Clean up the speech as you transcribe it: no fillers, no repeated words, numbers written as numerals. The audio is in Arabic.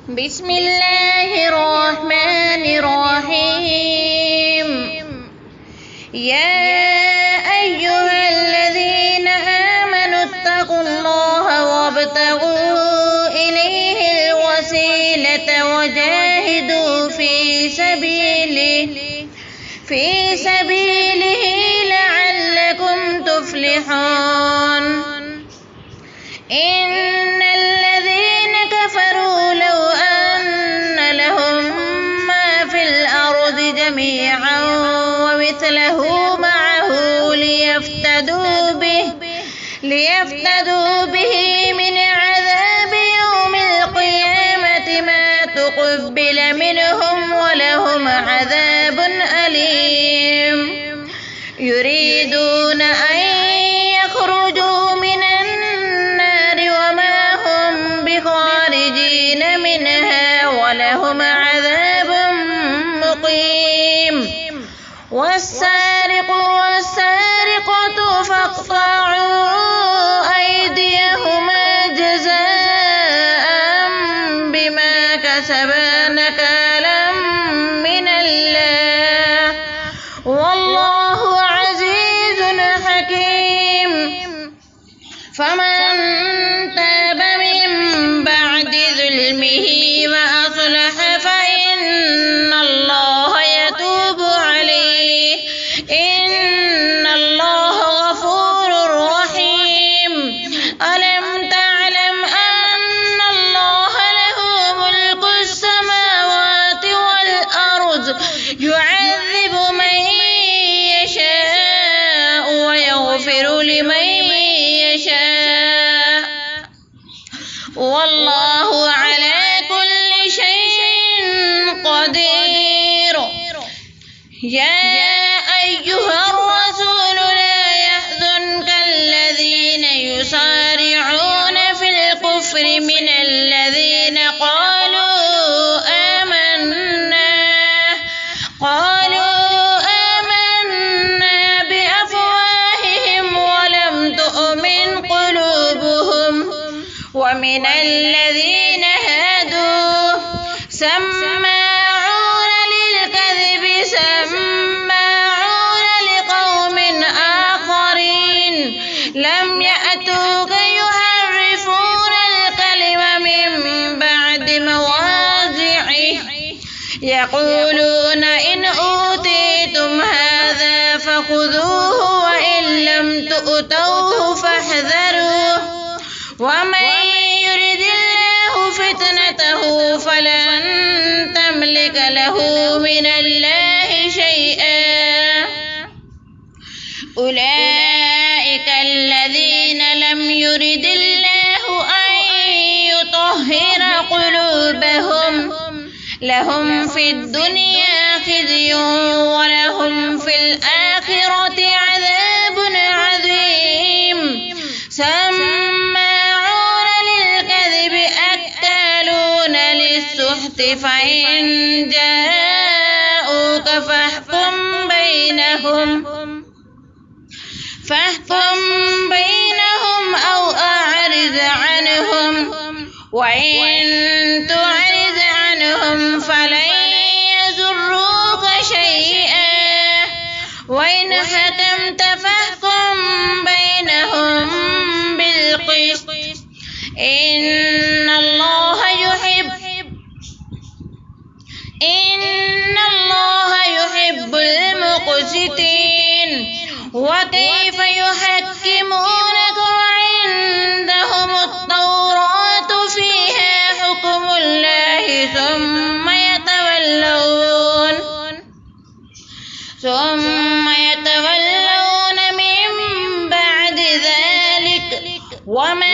بسم الله الرحمن الرحيم. يا أيها الذين آمنوا اتقوا الله وابتغوا إليه الوسيلة وجاهدوا في سبيله لعلكم تفلحون. إن الذين كفروا لو أن لهم ما في الأرض جميعا ومثله معه ليفتدوا به من عذاب يوم القيامة ما تقبل منهم ولهم عذاب أليم. يريدون أن يخرجوا من النار وما هم بخارجين منها ولهم عذاب مقيم. والسارق والسارقة فاقطعوا أيديهما جزاء بما كسبا نكالا من الله والله عزيز حكيم. فمن تاب من بعد ظلمه وأصلح فإن الله يتوب عليه إن الله غفور رحيم. ألم تعلم أن الله له ملك السماوات والأرض يعذب من يشاء ويغفر لمن يشاء والله على كل شيء قدير. يا أيها الرسول لا يحزنك الذين يسارعون في الكفر من الذين قالوا آمنا بأفواههم ولم تؤمن قلوبهم ومن الذين هادوا سماعون للكذب سماعون لقوم آخرين لم يأتوك يحرفون الكلم من بعد مواضعه يقولون إن أوتيتم هذا فخذوه وإن لم تؤتوه فاحذروا ومن يرد الله فتنته فلن تملك له من الله شيئا. أولئك الذين لم يرد الله أن يطهر قلوبهم لهم في الدنيا خزي ولهم في الآخرة عذاب عظيم. سماعون للكذب أكالون للسحت فإن جاءوك فاحكم بينهم أو أعرض عنهم وإن تعرض عنهم فلن يضروك شيئا وإن حكمت فاحكم بينهم بالقسط إن الله يحب المقسطين. وكيف يحكمونك وعندهم التوراة فيها حكم الله ثم يتولون من بعد ذلك وما